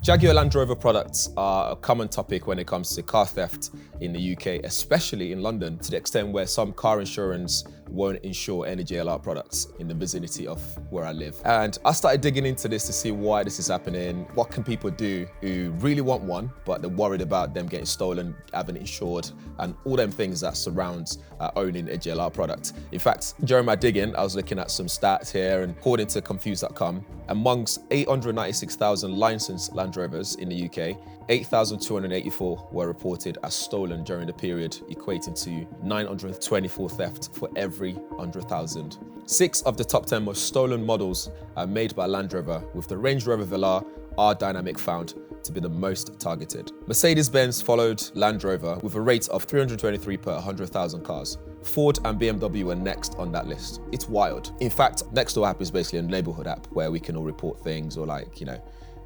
Jaguar Landrover products are a common topic when it comes to car theft in the UK, especially in London, to the extent where some car insurance won't insure any JLR products in the vicinity of where I live. And I started digging into this to see why this is happening. What can people do who really want one, but they're worried about them getting stolen, having it insured, and all them things that surrounds owning a JLR product. In fact, during my digging, I was looking at some stats here, and according to confused.com, amongst 896,000 licensed Land Rovers in the UK, 8,284 were reported as stolen during the period, equating to 924 theft for every 100,000. 6 of the top 10 most stolen models are made by Land Rover, with the Range Rover Velar R Dynamic found to be the most targeted. Mercedes-Benz followed Land Rover with a rate of 323 per 100,000 cars. Ford and BMW were next on that list. It's wild. In fact, Nextdoor app is basically a neighborhood app where we can all report things or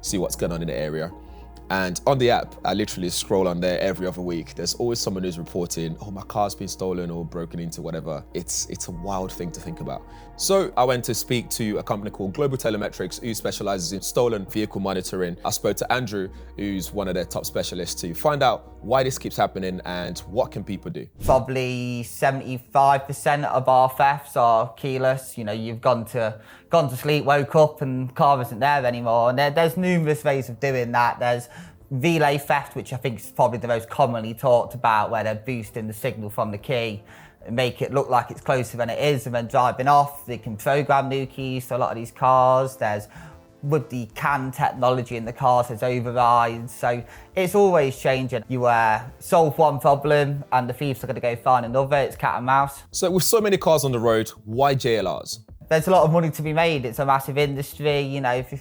see what's going on in the area. And on the app, I literally scroll on there every other week. There's always someone who's reporting, oh, my car's been stolen or broken into, whatever. It's a wild thing to think about. So I went to speak to a company called Global Telemetrics, who specializes in stolen vehicle monitoring. I spoke to Andrew, who's one of their top specialists, to find out why this keeps happening and what can people do. Probably 75% of our thefts are keyless. You know, you've gone to sleep, woke up, and the car isn't there anymore. And there's numerous ways of doing that. There's relay theft, which I think is probably the most commonly talked about, where they're boosting the signal from the key and make it look like it's closer than it is, and then driving off. They can program new keys to a lot of these cars. There's, with the CAN technology in the cars, there's overrides. So it's always changing. You solve one problem and the thieves are going to go find another. It's cat and mouse. So with so many cars on the road, why JLRs? There's a lot of money to be made. It's a massive industry. You know, if you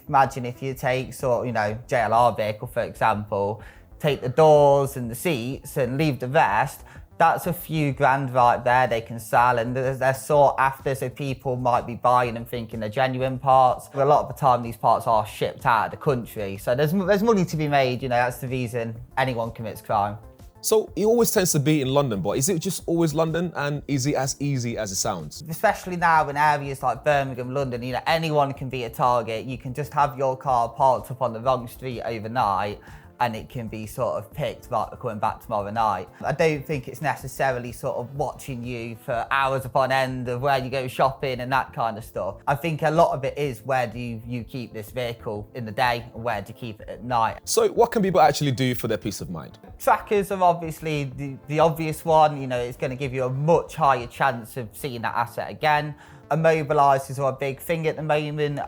take JLR vehicle, for example, take the doors and the seats and leave the rest, that's a few grand right there they can sell, and they're sought after, so people might be buying and thinking they're genuine parts. But a lot of the time these parts are shipped out of the country, so there's money to be made. That's the reason anyone commits crime. So it always tends to be in London, but is it just always London, and is it as easy as it sounds? Especially now in areas like Birmingham, London, anyone can be a target. You can just have your car parked up on the wrong street overnight and it can be sort of picked, right, we're coming back tomorrow night. I don't think it's necessarily sort of watching you for hours upon end of where you go shopping and that kind of stuff. I think a lot of it is, where do you keep this vehicle in the day and where do you keep it at night? So what can people actually do for their peace of mind? Trackers are obviously the obvious one. It's going to give you a much higher chance of seeing that asset again. Immobilisers are a big thing at the moment.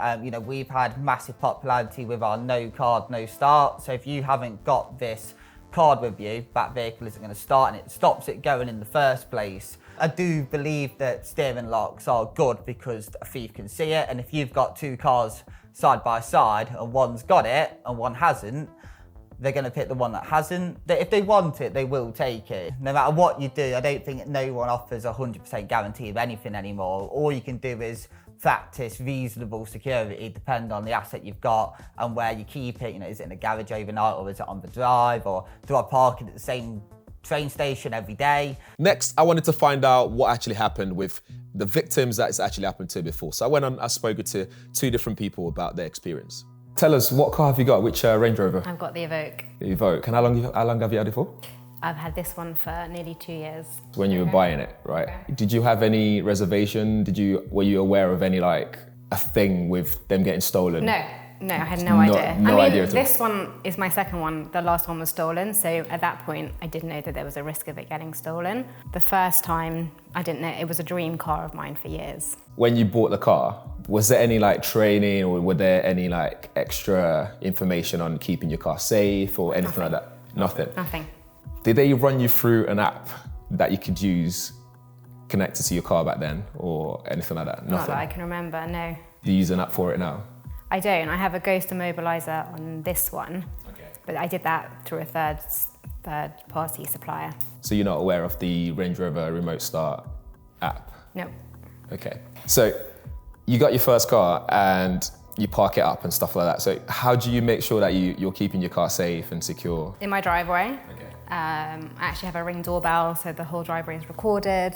We've had massive popularity with our no card, no start. So if you haven't got this card with you, that vehicle isn't going to start, and it stops it going in the first place. I do believe that steering locks are good because a thief can see it, and if you've got two cars side by side and one's got it and one hasn't, they're going to pick the one that hasn't. If they want it, they will take it. No matter what you do, I don't think no one offers a 100% guarantee of anything anymore. All you can do is practice reasonable security, depending on the asset you've got and where you keep it. Is it in a garage overnight, or is it on the drive, or do I park it at the same train station every day? Next, I wanted to find out what actually happened with the victims that it's actually happened to before. So I went on, I spoke to 2 different people about their experience. Tell us, what car have you got? Which Range Rover? I've got the Evoque. The Evoque. And how long have you had it for? I've had this one for nearly 2 years. When you were buying it, right? Okay. Did you have any reservation? Were you aware of any a thing with them getting stolen? No, I had no idea. No idea at all. This one is my second one. The last one was stolen, so at that point I didn't know that there was a risk of it getting stolen. The first time, I didn't know. It was a dream car of mine for years. When you bought the car, was there any training, or were there any extra information on keeping your car safe or anything like that? Nothing. Did they run you through an app that you could use connected to your car back then, or anything like that? Nothing? Not that I can remember, no. Do you use an app for it now? I don't. I have a ghost immobiliser on this one, but I did that through a third party supplier. So you're not aware of the Range Rover Remote Start app? No. Okay. So you got your first car and you park it up and stuff like that. So how do you make sure that you're keeping your car safe and secure? In my driveway. Okay. I actually have a Ring doorbell, so the whole driveway is recorded.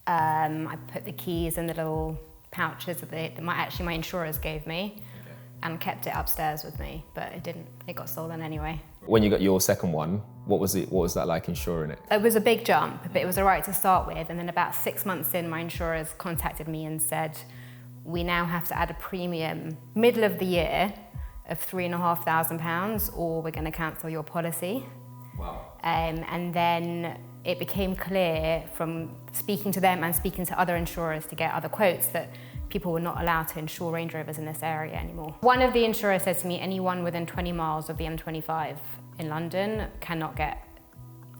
I put the keys in the little pouches that my insurers gave me. and kept it upstairs with me, but it didn't. It got stolen anyway. When you got your second one, what was that like insuring it? It was a big jump, but it was all right to start with. And then about 6 months in, my insurers contacted me and said, we now have to add a premium middle of the year of £3,500, or we're going to cancel your policy. Wow. And then it became clear from speaking to them and speaking to other insurers to get other quotes that people were not allowed to insure Range Rovers in this area anymore. One of the insurers said to me, anyone within 20 miles of the M25 in London cannot get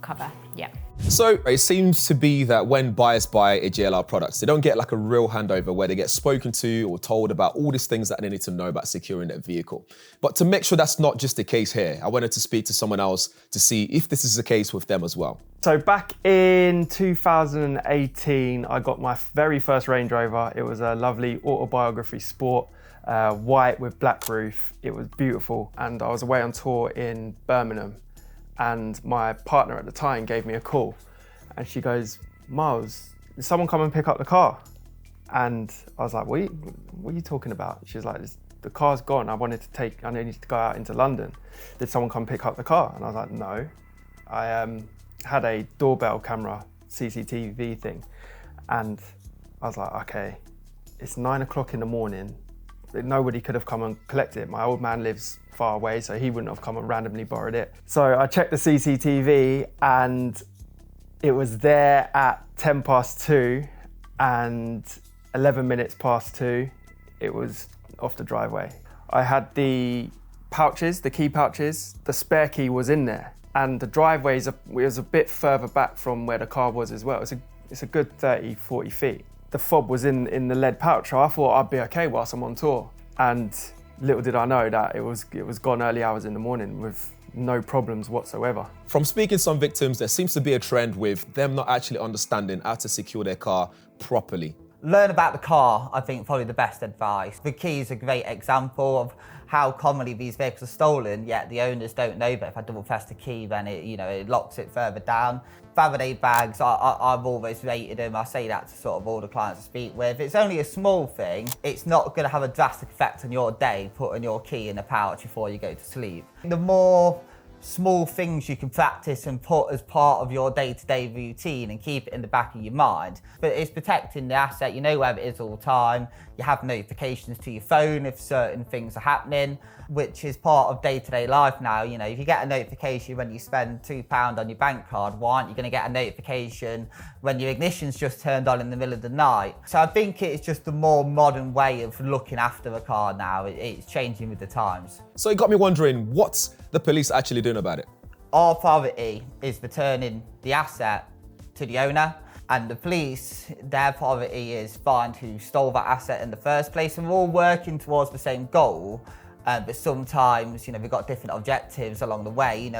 cover. Yeah. So it seems to be that when buyers buy a JLR product, they don't get like a real handover where they get spoken to or told about all these things that they need to know about securing their vehicle. But to make sure that's not just the case here, I wanted to speak to someone else to see if this is the case with them as well. So back in 2018, I got my very first Range Rover. It was a lovely autobiography sport, white with black roof. It was beautiful. And I was away on tour in Birmingham. And my partner at the time gave me a call and she goes, Miles, did someone come and pick up the car? And I was like, what are you talking about? She was like, the car's gone. I needed to go out into London. Did someone come pick up the car? And I was like, no. I had a doorbell camera, CCTV thing. And I was like, okay, it's 9 o'clock in the morning. Nobody could have come and collected it. My old man lives far away, so he wouldn't have come and randomly borrowed it. So I checked the CCTV and it was there at 10 past 2 and 11 minutes past 2, it was off the driveway. I had the pouches, the key pouches, the spare key was in there, and the driveway was a bit further back from where the car was as well. It's a good 30, 40 feet. The fob was in the lead pouch, so I thought I'd be okay whilst I'm on tour. And little did I know that it was gone early hours in the morning with no problems whatsoever. From speaking to some victims, there seems to be a trend with them not actually understanding how to secure their car properly. Learn about the car, I think, probably the best advice. The key is a great example of how commonly these vehicles are stolen, yet the owners don't know, but if I double press the key, then it locks it further down. Faraday bags, I've always rated them. I say that to sort of all the clients I speak with. It's only a small thing. It's not going to have a drastic effect on your day, putting your key in a pouch before you go to sleep. The more small things you can practice and put as part of your day-to-day routine and keep it in the back of your mind. But it's protecting the asset, you know where it is all the time, you have notifications to your phone if certain things are happening, which is part of day-to-day life now. If you get a notification when you spend £2 on your bank card, why aren't you going to get a notification when your ignition's just turned on in the middle of the night? So I think it's just a more modern way of looking after a car now. It's changing with the times. So it got me wondering, what's the police actually doing about it? Our priority is returning the asset to the owner, and the police, their priority is find who stole that asset in the first place. And we're all working towards the same goal, but sometimes, we've got different objectives along the way.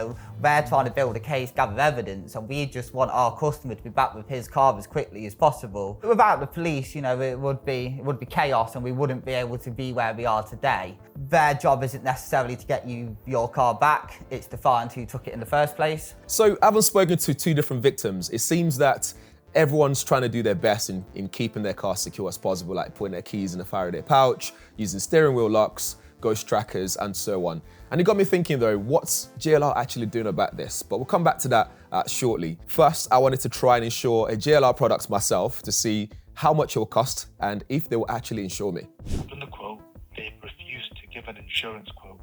They're trying to build a case, gather evidence, and we just want our customer to be back with his car as quickly as possible. Without the police, it would be chaos, and we wouldn't be able to be where we are today. Their job isn't necessarily to get you your car back, it's to find who took it in the first place. So having spoken to two different victims, it seems that everyone's trying to do their best in keeping their car secure as possible, like putting their keys in a Faraday pouch, using steering wheel locks, ghost trackers, and so on. And it got me thinking though, what's JLR actually doing about this? But we'll come back to that shortly. First, I wanted to try and insure a JLR product myself to see how much it will cost and if they will actually insure me. I've done the quote, they refused to give an insurance quote.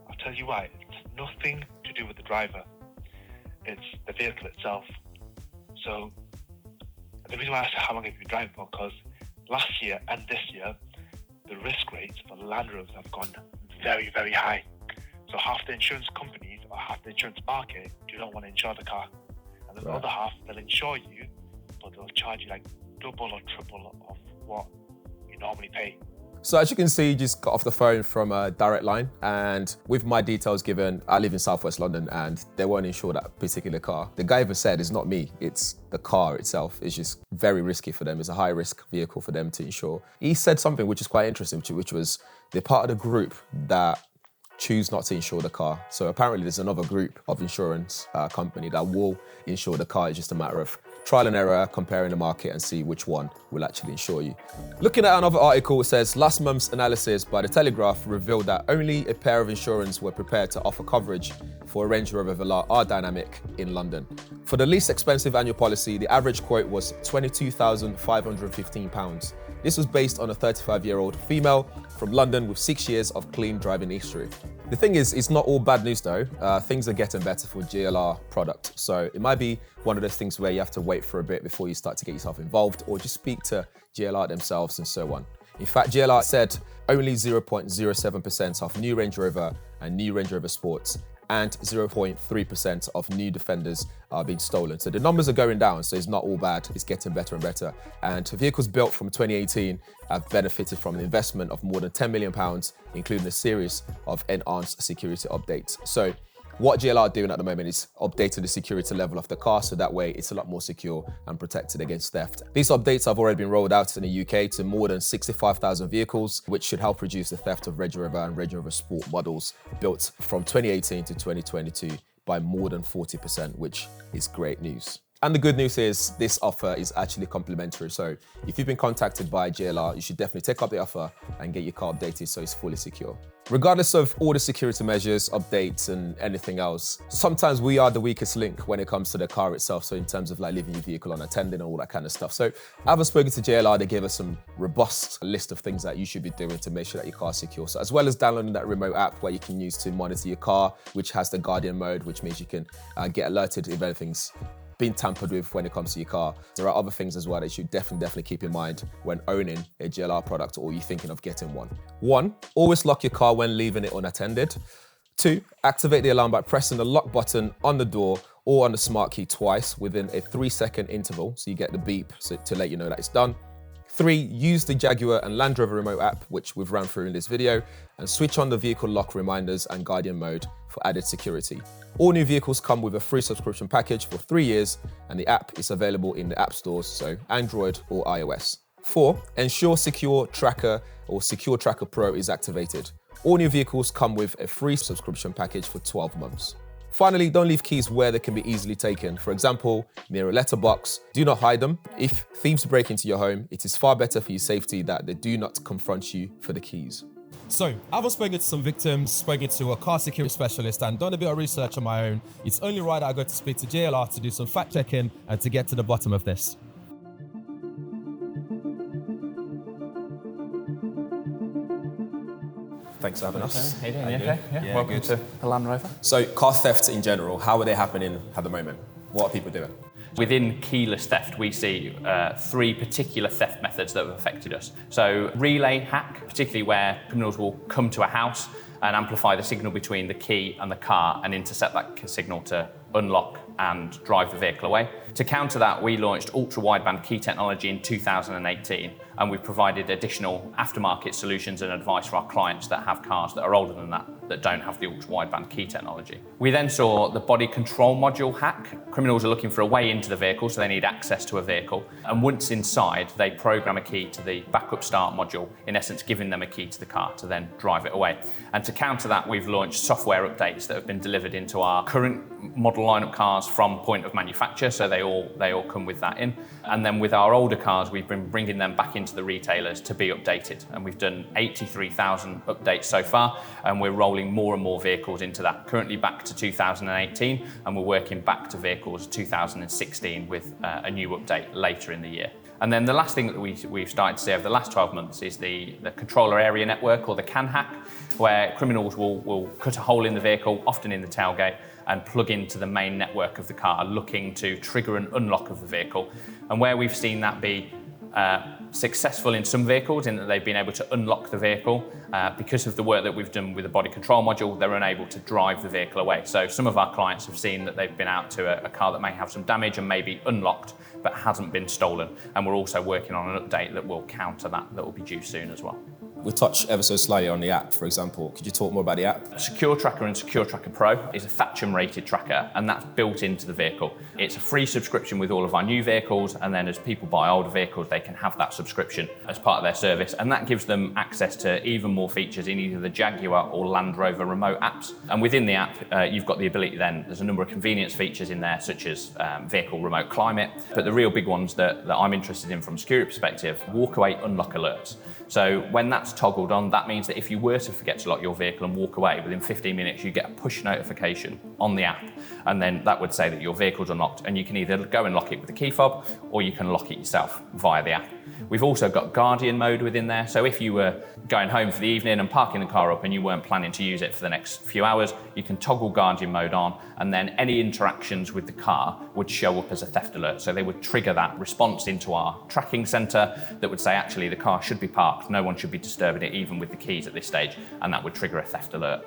I'll tell you why, it's nothing to do with the driver. It's the vehicle itself. So the reason why I said how long have you been driving for, because last year and this year, the risk rates for Land Rovers have gone very, very high. So half the insurance companies or half the insurance market do not want to insure the car. And the other half, they'll insure you, but they'll charge you like double or triple of what you normally pay. So as you can see, just got off the phone from a direct line, and with my details given, I live in Southwest London and they won't insure that particular car. The guy even said it's not me, it's the car itself. It's just very risky for them. It's a high risk vehicle for them to insure. He said something which is quite interesting, which was they're part of the group that choose not to insure the car. So apparently there's another group of insurance company that will insure the car. It's just a matter of trial and error, comparing the market and see which one will actually insure you. Looking at another article, it says last month's analysis by The Telegraph revealed that only a pair of insurers were prepared to offer coverage for a Range Rover Velar R Dynamic in London. For the least expensive annual policy, the average quote was £22,515. This was based on a 35-year-old female from London with 6 years of clean driving history. The thing is, it's not all bad news though. Things are getting better for JLR product. So it might be one of those things where you have to wait for a bit before you start to get yourself involved, or just speak to JLR themselves and so on. In fact, JLR said only 0.07% of new Range Rover and new Range Rover Sports and 0.3% of new Defenders are being stolen. So the numbers are going down, so it's not all bad, it's getting better and better. And vehicles built from 2018 have benefited from an investment of more than £10 million, including a series of enhanced security updates. So what JLR are doing at the moment is updating the security level of the car, so that way it's a lot more secure and protected against theft. These updates have already been rolled out in the UK to more than 65,000 vehicles, which should help reduce the theft of Range Rover and Range Rover Sport models built from 2018 to 2022 by more than 40%, which is great news. And the good news is this offer is actually complimentary. So if you've been contacted by JLR, you should definitely take up the offer and get your car updated so it's fully secure. Regardless of all the security measures, updates, and anything else, sometimes we are the weakest link when it comes to the car itself. So in terms of like leaving your vehicle unattended and all that kind of stuff. So I've spoken to JLR, they gave us some robust list of things that you should be doing to make sure that your car is secure. So as well as downloading that remote app where you can use to monitor your car, which has the Guardian mode, which means you can get alerted if anything's been tampered with when it comes to your car. There are other things as well that you should definitely keep in mind when owning a JLR product or you're thinking of getting one. 1, always lock your car when leaving it unattended. 2, activate the alarm by pressing the lock button on the door or on the smart key twice within a 3-second interval, so you get the beep to let you know that it's done. 3, use the Jaguar and Landrover remote app, which we've run through in this video, and switch on the vehicle lock reminders and Guardian mode for added security. All new vehicles come with a free subscription package for 3 years, and the app is available in the app stores, so Android or iOS. 4, ensure Secure Tracker or Secure Tracker Pro is activated. All new vehicles come with a free subscription package for 12 months. Finally, don't leave keys where they can be easily taken. For example, near a letterbox. Do not hide them. If thieves break into your home, it is far better for your safety that they do not confront you for the keys. So, I've spoken to some victims, spoken to a car security specialist, and done a bit of research on my own. It's only right that I go to speak to JLR to do some fact checking and to get to the bottom of this. Thanks for having us. How you doing? Okay? Yeah. Welcome to the Land Rover. So car thefts in general, how are they happening at the moment? What are people doing? Within keyless theft, we see 3 particular theft methods that have affected us. So relay hack, particularly where criminals will come to a house and amplify the signal between the key and the car and intercept that signal to unlock and drive the vehicle away. To counter that, we launched ultra-wideband key technology in 2018, and we've provided additional aftermarket solutions and advice for our clients that have cars that are older than that don't have the ultra-wideband key technology. We then saw the body control module hack. Criminals are looking for a way into the vehicle, so they need access to a vehicle. And once inside, they program a key to the backup start module, in essence giving them a key to the car to then drive it away. And to counter that, we've launched software updates that have been delivered into our current model lineup cars from point of manufacture, so they all come with that in. And then with our older cars, we've been bringing them back into the retailers to be updated. And we've done 83,000 updates so far, and we're rolling more and more vehicles into that. Currently back to 2018, and we're working back to vehicles 2016 with a new update later in the year. And then the last thing that we've started to see over the last 12 months is the controller area network, or the CAN hack, where criminals will cut a hole in the vehicle, often in the tailgate, and plug into the main network of the car, looking to trigger an unlock of the vehicle. And where we've seen that be successful in some vehicles, in that they've been able to unlock the vehicle, because of the work that we've done with the body control module, they're unable to drive the vehicle away. So some of our clients have seen that they've been out to a car that may have some damage and may be unlocked, but hasn't been stolen. And we're also working on an update that will counter that will be due soon as well. We'll touch ever so slightly on the app, for example. Could you talk more about the app? Secure Tracker and Secure Tracker Pro is a Thatcham rated tracker, and that's built into the vehicle. It's a free subscription with all of our new vehicles, and then as people buy older vehicles, they can have that subscription as part of their service, and that gives them access to even more features in either the Jaguar or Land Rover remote apps. And within the app, you've got the ability then, there's a number of convenience features in there, such as vehicle remote climate, but the real big ones that I'm interested in from a security perspective, walk away unlock alerts. So when that's toggled on, that means that if you were to forget to lock your vehicle and walk away, within 15 minutes you get a push notification on the app, and then that would say that your vehicle's unlocked, and you can either go and lock it with the key fob or you can lock it yourself via the app. We've also got Guardian mode within there, so if you were going home for the evening and parking the car up and you weren't planning to use it for the next few hours, you can toggle Guardian mode on, and then any interactions with the car would show up as a theft alert. So they would trigger that response into our tracking centre that would say, actually, the car should be parked, no one should be disturbing it, even with the keys at this stage, and that would trigger a theft alert.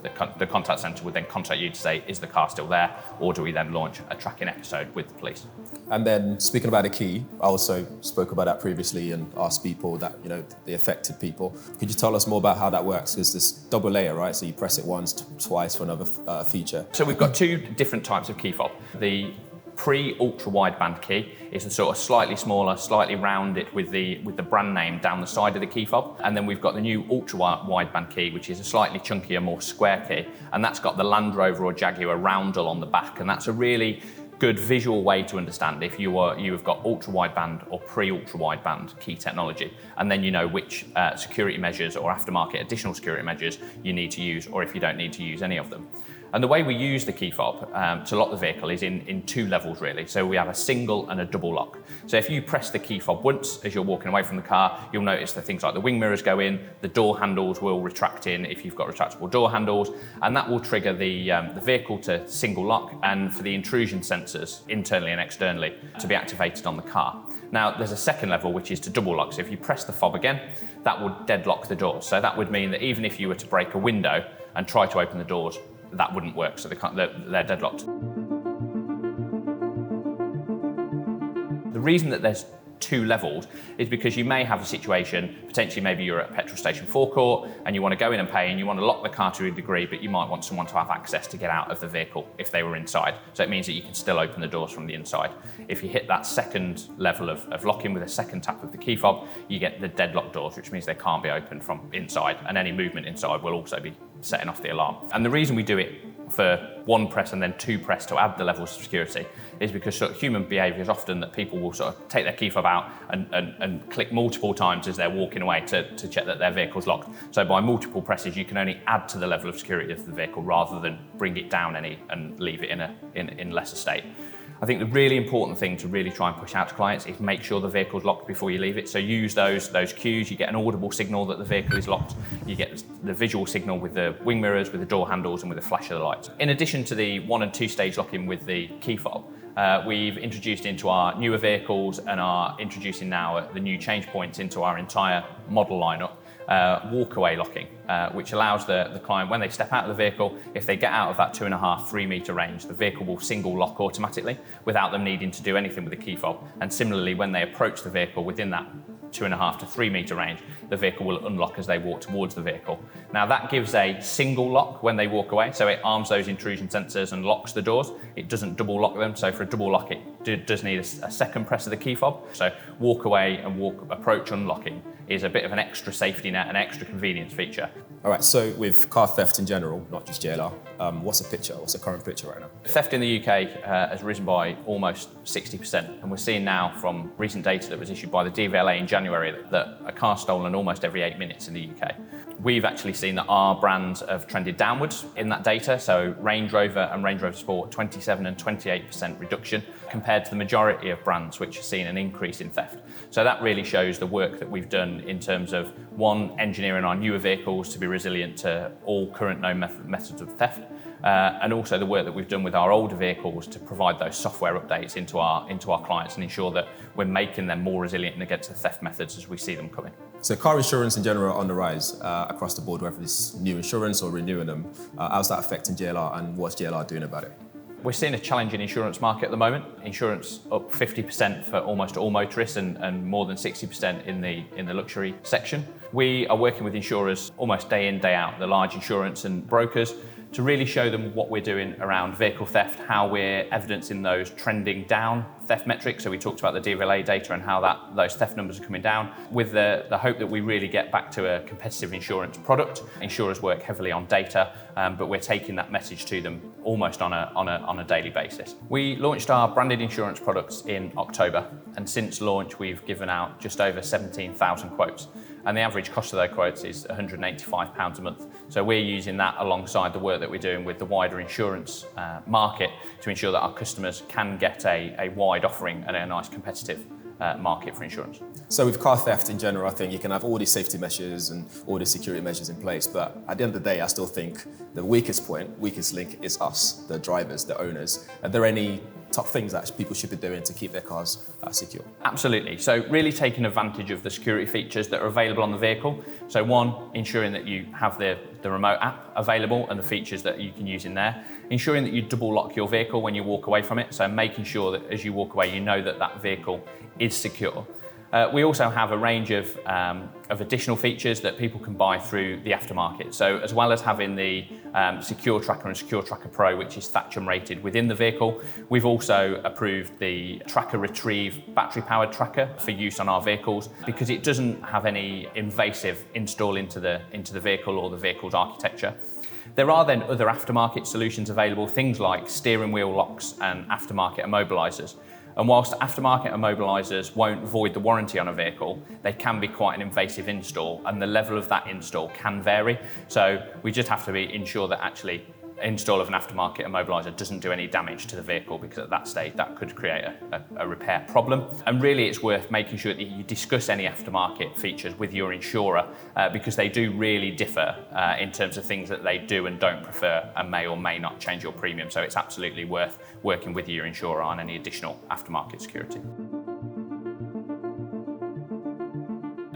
The contact centre would then contact you to say, is the car still there, or do we then launch a tracking episode with the police? And then speaking about the key, I also spoke about that previously and asked people that, the affected people. Could you tell us more about how that works? Because this double layer, right? So you press it once, twice for another feature. So we've got two different types of key fob. The pre-ultra wideband key is a sort of slightly smaller, slightly rounded with the brand name down the side of the key fob. And then we've got the new ultra wideband key, which is a slightly chunkier, more square key. And that's got the Land Rover or Jaguar roundel on the back. And that's a really good visual way to understand if you have got ultra wideband or pre-ultra wideband key technology, and then you know which security measures or aftermarket additional security measures you need to use, or if you don't need to use any of them. And the way we use the key fob to lock the vehicle is in two levels, really. So we have a single and a double lock. So if you press the key fob once as you're walking away from the car, you'll notice that things like the wing mirrors go in, the door handles will retract in if you've got retractable door handles, and that will trigger the vehicle to single lock, and for the intrusion sensors internally and externally to be activated on the car. Now, there's a second level, which is to double lock. So if you press the fob again, that would deadlock the doors. So that would mean that even if you were to break a window and try to open the doors, that wouldn't work, so they're deadlocked. The reason that there's two levels is because you may have a situation, potentially maybe you're at a petrol station forecourt and you want to go in and pay and you want to lock the car to a degree, but you might want someone to have access to get out of the vehicle if they were inside. So it means that you can still open the doors from the inside. If you hit that second level of locking with a second tap of the key fob, you get the deadlock doors, which means they can't be opened from inside, and any movement inside will also be setting off the alarm. And the reason we do it for one press and then two press to add the levels of security is because sort of human behaviour is often that people will sort of take their key fob out and click multiple times as they're walking away to check that their vehicle's locked. So by multiple presses, you can only add to the level of security of the vehicle rather than bring it down any and leave it in lesser state. I think the really important thing to really try and push out to clients is make sure the vehicle's locked before you leave it. So use those cues. You get an audible signal that the vehicle is locked. You get the visual signal with the wing mirrors, with the door handles, and with the flash of the lights. In addition to the 1 and 2 stage locking with the key fob, we've introduced into our newer vehicles and are introducing now the new change points into our entire model lineup. Walk-away locking, which allows the client, when they step out of the vehicle, if they get out of that 2.5-3 metre range, the vehicle will single lock automatically without them needing to do anything with the key fob. And similarly, when they approach the vehicle within that 2.5 to 3 metre range, the vehicle will unlock as they walk towards the vehicle. Now that gives a single lock when they walk away, so it arms those intrusion sensors and locks the doors. It doesn't double lock them, so for a double lock it does need a second press of the key fob. So walk away and approach unlocking is a bit of an extra safety net, an extra convenience feature. All right, so with car theft in general, not just JLR, what's the current picture right now? Theft in the UK has risen by almost 60%, and we're seeing now from recent data that was issued by the DVLA in January that a car stolen almost every 8 minutes in the UK. We've actually seen that our brands have trended downwards in that data, so Range Rover and Range Rover Sport, 27 and 28% reduction compared to the majority of brands which have seen an increase in theft. So that really shows the work that we've done in terms of, one, engineering our newer vehicles to be resilient to all current known methods of theft, and also the work that we've done with our older vehicles to provide those software updates into our clients and ensure that we're making them more resilient against the theft methods as we see them coming. So car insurance in general are on the rise across the board, whether it's new insurance or renewing them. How's that affecting JLR, and what's JLR doing about it? We're seeing a challenging insurance market at the moment. Insurance up 50% for almost all motorists and more than 60% in the luxury section. We are working with insurers almost day in, day out, the large insurance and brokers, to really show them what we're doing around vehicle theft, how we're evidencing those trending down theft metrics. So we talked about the DVLA data and how those theft numbers are coming down, with the hope that we really get back to a competitive insurance product. Insurers work heavily on data, but we're taking that message to them almost on a daily basis. We launched our branded insurance products in October, and since launch we've given out just over 17,000 quotes. And the average cost of those quotes is £185 a month. So we're using that alongside the work that we're doing with the wider insurance market to ensure that our customers can get a wide offering and a nice competitive market for insurance. So with car theft in general, I think you can have all these safety measures and all the security measures in place, but at the end of the day, I still think the weakest link is us, the drivers, the owners. Are there any top things that people should be doing to keep their cars secure? Absolutely. So really taking advantage of the security features that are available on the vehicle. So one, ensuring that you have the remote app available and the features that you can use in there. Ensuring that you double lock your vehicle when you walk away from it. So making sure that as you walk away, you know that that vehicle is secure. We also have a range of additional features that people can buy through the aftermarket. So as well as having the Secure Tracker and Secure Tracker Pro, which is Thatcham rated within the vehicle, we've also approved the Tracker Retrieve battery-powered tracker for use on our vehicles, because it doesn't have any invasive install into the vehicle or the vehicle's architecture. There are then other aftermarket solutions available, things like steering wheel locks and aftermarket immobilizers. And whilst aftermarket immobilizers won't void the warranty on a vehicle, they can be quite an invasive install, and the level of that install can vary. So we just have to ensure that actually install of an aftermarket immobilizer doesn't do any damage to the vehicle, because at that stage that could create a repair problem. And really it's worth making sure that you discuss any aftermarket features with your insurer, because they do really differ in terms of things that they do and don't prefer, and may or may not change your premium. So it's absolutely worth working with your insurer on any additional aftermarket security.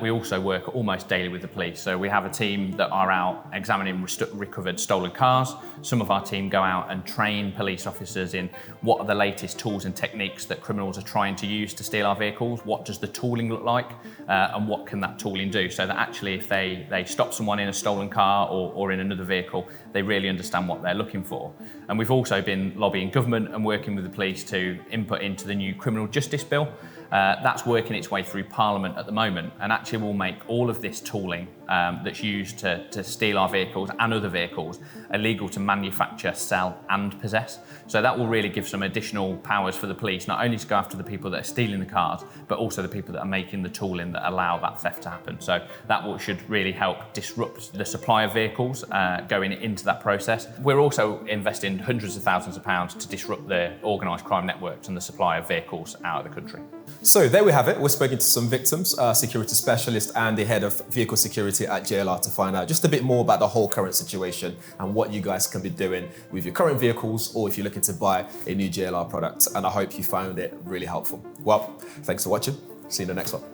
We also work almost daily with the police. So we have a team that are out examining recovered stolen cars. Some of our team go out and train police officers in what are the latest tools and techniques that criminals are trying to use to steal our vehicles. What does the tooling look like, and what can that tooling do? So that actually if they stop someone in a stolen car or in another vehicle, they really understand what they're looking for. And we've also been lobbying government and working with the police to input into the new criminal justice bill. That's working its way through Parliament at the moment, and actually will make all of this tooling that's used to steal our vehicles and other vehicles illegal to manufacture, sell and possess. So that will really give some additional powers for the police, not only to go after the people that are stealing the cars, but also the people that are making the tooling that allow that theft to happen. So that should really help disrupt the supply of vehicles going into that process. We're also investing hundreds of thousands of pounds to disrupt the organised crime networks and the supply of vehicles out of the country. So there we have it. We're speaking to some victims, security specialist and the head of vehicle security at JLR, to find out just a bit more about the whole current situation and what you guys can be doing with your current vehicles, or if you're looking to buy a new JLR product. And I hope you found it really helpful. Well, thanks for watching. See you in the next one.